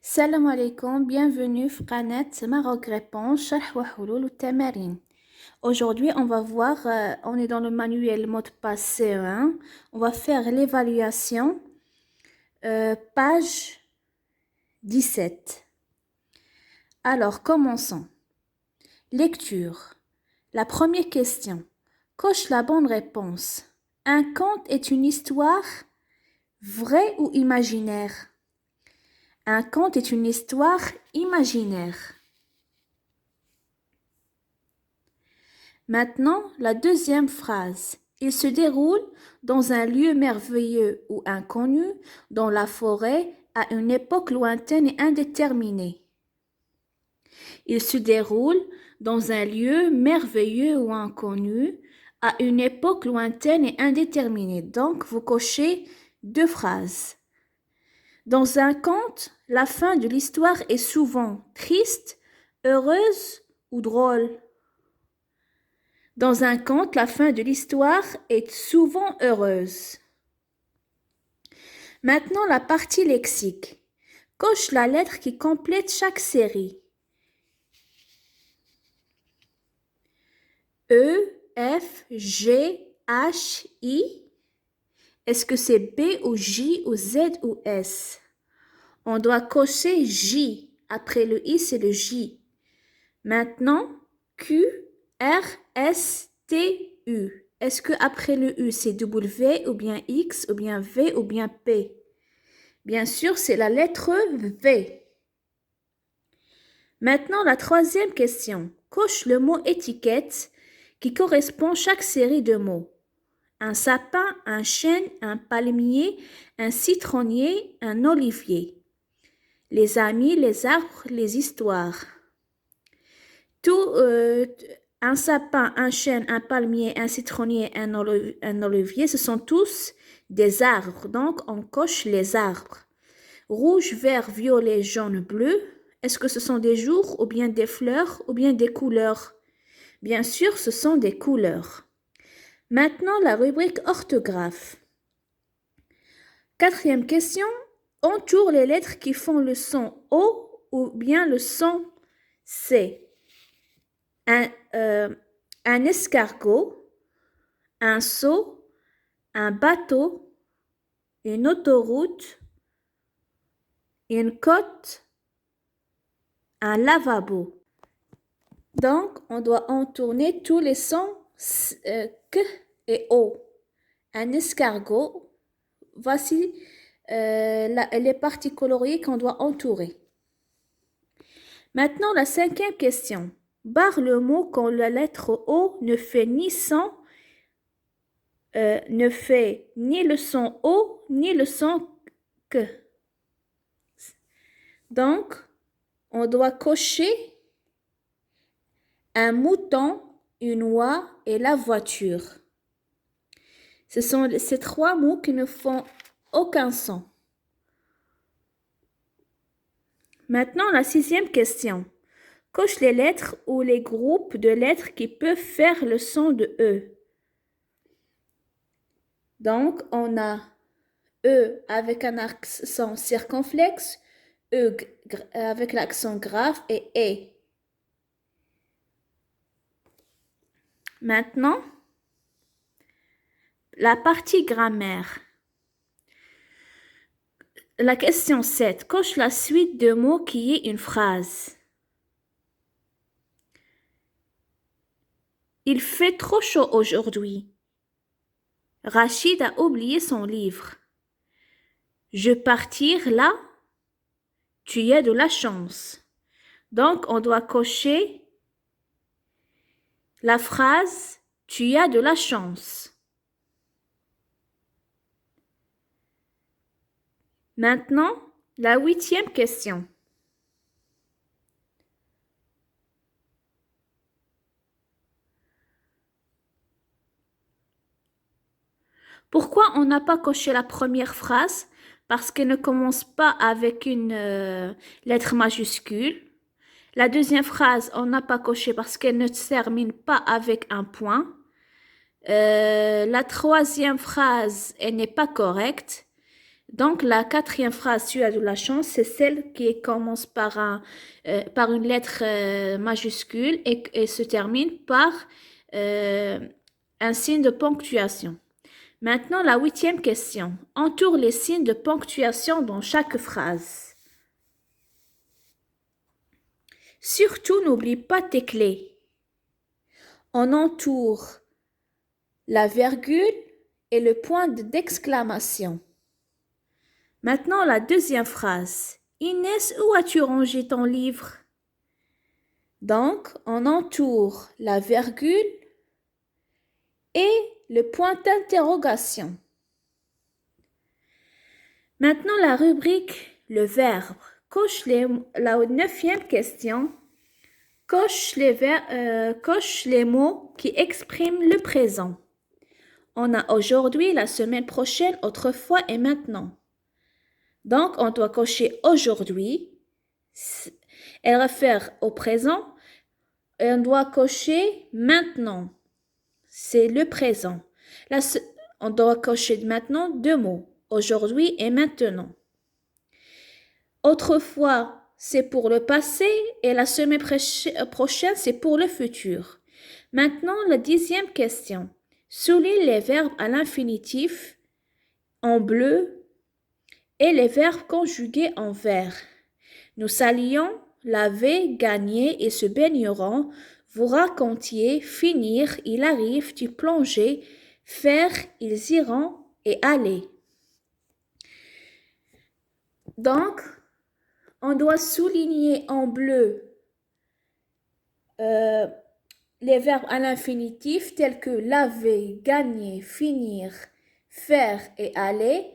Salam alaikum, bienvenue Fqanet Maroc Réponse, Sharh wa Hulul ou Tamarin. Aujourd'hui, on va voir, on est dans le manuel mot de passe CE1. On va faire l'évaluation, page 17. Alors, commençons. Lecture. La première question. Coche la bonne réponse. Un conte est une histoire vraie ou imaginaire? Un conte est une histoire imaginaire. Maintenant, la deuxième phrase. Il se déroule dans un lieu merveilleux ou inconnu, dans la forêt, à une époque lointaine et indéterminée. Il se déroule dans un lieu merveilleux ou inconnu, à une époque lointaine et indéterminée. Donc, vous cochez deux phrases. Dans un conte, la fin de l'histoire est souvent triste, heureuse ou drôle. Dans un conte, la fin de l'histoire est souvent heureuse. Maintenant, la partie lexique. Coche la lettre qui complète chaque série. E, F, G, H, I. Est-ce que c'est B ou J ou Z ou S? On doit cocher J. Après le I, c'est le J. Maintenant, Q, R, S, T, U. Est-ce que après le U, c'est W ou bien X ou bien V ou bien P? Bien sûr, c'est la lettre V. Maintenant, la troisième question. Coche le mot étiquette qui correspond à chaque série de mots. Un sapin, un chêne, un palmier, un citronnier, un olivier. Les amis, les arbres, les histoires. Un sapin, un chêne, un palmier, un citronnier, un olivier, ce sont tous des arbres. Donc, on coche les arbres. Rouge, vert, violet, jaune, bleu. Est-ce que ce sont des jours ou bien des fleurs ou bien des couleurs? Bien sûr, ce sont des couleurs. Maintenant, la rubrique orthographe. Quatrième question. Entoure les lettres qui font le son O ou bien le son C. Un escargot, un seau, un bateau, une autoroute, une côte, un lavabo. Donc, on doit entourner tous les sons K et O. Un escargot, voici les parties coloriées qu'on doit entourer. Maintenant, la cinquième question. Barre le mot quand la lettre O ne fait ni le son O ni le son K. Donc, on doit cocher un mouton, une oie et la voiture. Ce sont ces trois mots qui ne font aucun son. Maintenant, la sixième question. Coche les lettres ou les groupes de lettres qui peuvent faire le son de E. Donc, on a E avec un accent circonflexe, E avec l'accent grave et E. Maintenant, la partie grammaire. La question 7. Coche la suite de mots qui est une phrase. Il fait trop chaud aujourd'hui. Rachid a oublié son livre. Je partir là. Tu as de la chance. Donc, on doit cocher la phrase « Tu as de la chance ». Maintenant, la huitième question. Pourquoi on n'a pas coché la première phrase? Parce qu'elle ne commence pas avec une lettre majuscule. La deuxième phrase, on n'a pas coché parce qu'elle ne se termine pas avec un point. La troisième phrase, elle n'est pas correcte. Donc, la quatrième phrase, tu as de la chance, c'est celle qui commence par une lettre majuscule et se termine par un signe de ponctuation. Maintenant, la huitième question. Entoure les signes de ponctuation dans chaque phrase. Surtout, n'oublie pas tes clés. On entoure la virgule et le point d'exclamation. Maintenant, la deuxième phrase. Inès, où as-tu rangé ton livre? Donc, on entoure la virgule et le point d'interrogation. Maintenant, la rubrique, le verbe. La neuvième question. Coche les mots qui expriment le présent. On a aujourd'hui, la semaine prochaine, autrefois et maintenant. Donc, on doit cocher aujourd'hui. Elle réfère au présent. Et on doit cocher maintenant. C'est le présent. Là, on doit cocher maintenant deux mots. Aujourd'hui et maintenant. Autrefois, c'est pour le passé et la semaine prochaine, c'est pour le futur. Maintenant, la 10e question. Souligne les verbes à l'infinitif en bleu et les verbes conjugués en vert. Nous saluons, laver, gagner et se baigneront. Vous racontiez, finir, il arrive, tu plonger, faire, ils iront et aller. Donc, on doit souligner en bleu les verbes à l'infinitif tels que laver, gagner, finir, faire et aller.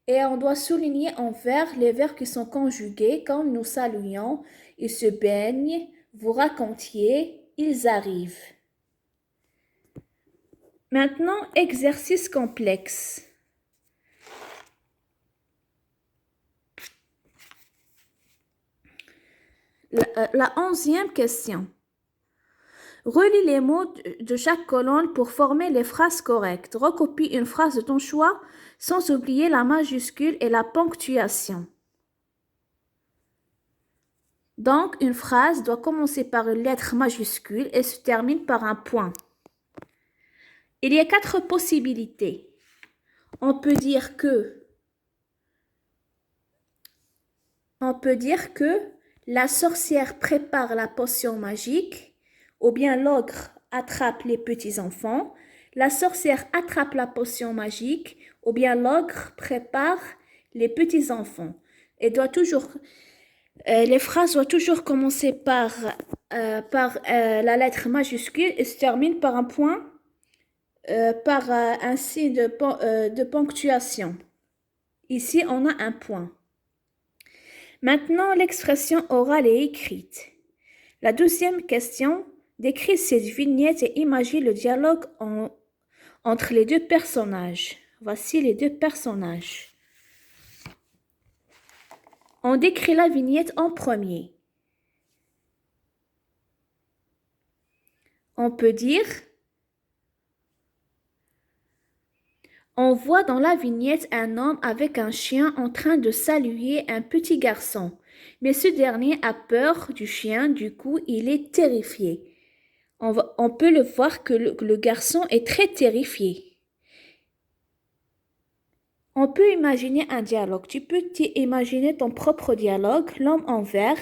Et on doit souligner en vert les verbes qui sont conjugués comme nous saluons, ils se baignent, vous racontiez, ils arrivent. Maintenant, exercice complexe. La 11e question. Relis les mots de chaque colonne pour former les phrases correctes. Recopie une phrase de ton choix sans oublier la majuscule et la ponctuation. Donc, une phrase doit commencer par une lettre majuscule et se termine par un point. Il y a 4 possibilités. On peut dire que la sorcière prépare la potion magique, ou bien l'ogre attrape les petits-enfants. La sorcière attrape la potion magique, ou bien l'ogre prépare les petits-enfants. Les phrases doivent toujours commencer par la lettre majuscule et se terminent par un point, par un signe de ponctuation. Ici, on a un point. Maintenant, l'expression orale et écrite. La 12e question, décrit cette vignette et imagine le dialogue entre les deux personnages. Voici les deux personnages. On décrit la vignette en premier. On peut dire, on voit dans la vignette un homme avec un chien en train de saluer un petit garçon. Mais ce dernier a peur du chien, du coup il est terrifié. On peut le voir que le garçon est très terrifié. On peut imaginer un dialogue. Tu peux imaginer ton propre dialogue, l'homme en vert.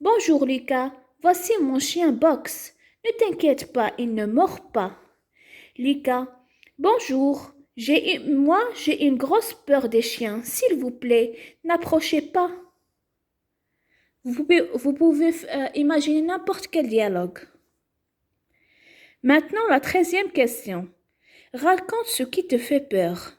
Bonjour Lucas, voici mon chien Box. Ne t'inquiète pas, il ne mord pas. Lucas, bonjour, j'ai une grosse peur des chiens. S'il vous plaît, n'approchez pas. Vous pouvez imaginer n'importe quel dialogue. Maintenant, la 13e question. Raconte ce qui te fait peur.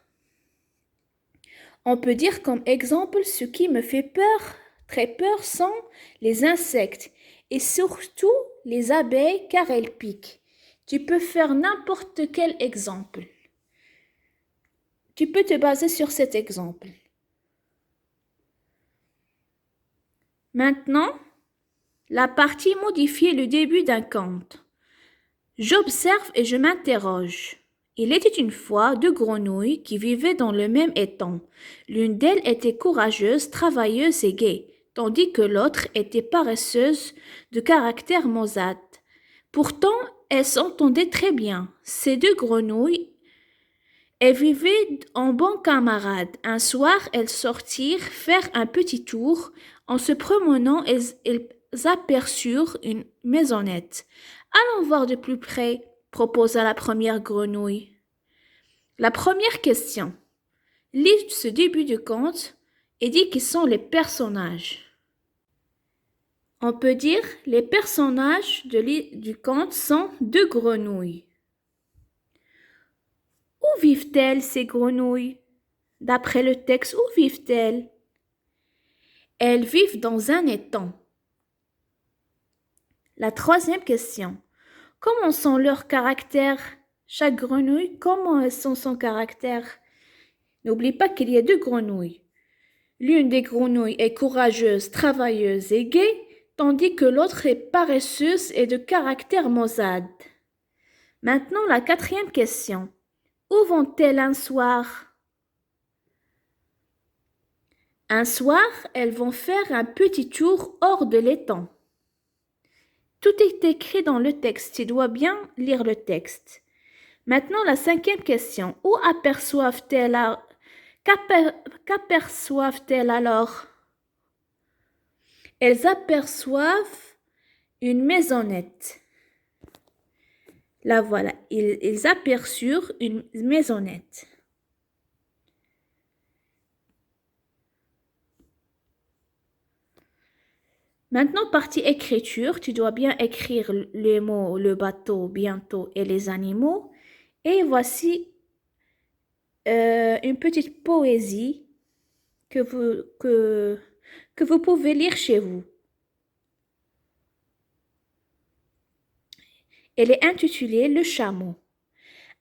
On peut dire comme exemple, ce qui me fait peur, très peur, sont les insectes et surtout les abeilles car elles piquent. Tu peux faire n'importe quel exemple. Tu peux te baser sur cet exemple. Maintenant, la partie modifier le début d'un conte. J'observe et je m'interroge. Il était une fois deux grenouilles qui vivaient dans le même étang. L'une d'elles était courageuse, travailleuse et gaie, tandis que l'autre était paresseuse, de caractère maussade. Pourtant, elles s'entendaient très bien. Ces deux grenouilles, elles vivaient en bons camarades. Un soir, elles sortirent faire un petit tour. En se promenant, elles aperçurent une maisonnette. Allons voir de plus près, proposa la première grenouille. La première question. Lis ce début du conte et dis qui sont les personnages. On peut dire les personnages du conte sont deux grenouilles. Où vivent-elles ces grenouilles? D'après le texte, où vivent-elles? Elles vivent dans un étang. La troisième question. Comment sont leurs caractères? Chaque grenouille, comment elles sont son caractère? N'oublie pas qu'il y a deux grenouilles. L'une des grenouilles est courageuse, travailleuse et gaie, tandis que l'autre est paresseuse et de caractère maussade. Maintenant, la quatrième question. Où vont-elles un soir? Un soir, elles vont faire un petit tour hors de l'étang. Tout est écrit dans le texte, tu dois bien lire le texte. Maintenant, la cinquième question. Où qu'aperçoivent-elles alors? Elles aperçoivent une maisonnette. Là voilà, ils aperçurent une maisonnette. Maintenant, partie écriture, tu dois bien écrire les mots, le bateau, bientôt et les animaux. Et voici une petite poésie que vous pouvez lire chez vous. Elle est intitulée Le chameau.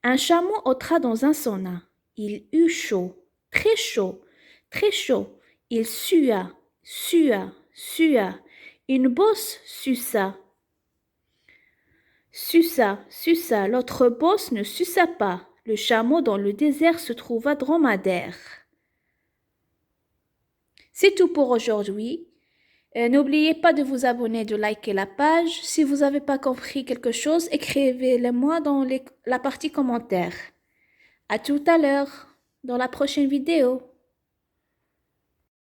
Un chameau entra dans un sauna. Il eut chaud, très chaud, très chaud. Il sua, sua, sua. Une bosse suça. Suça, suça. L'autre bosse ne suça pas. Le chameau dans le désert se trouva dromadaire. C'est tout pour aujourd'hui. N'oubliez pas de vous abonner, de liker la page. Si vous n'avez pas compris quelque chose, écrivez-le-moi dans la partie commentaires. À tout à l'heure, dans la prochaine vidéo.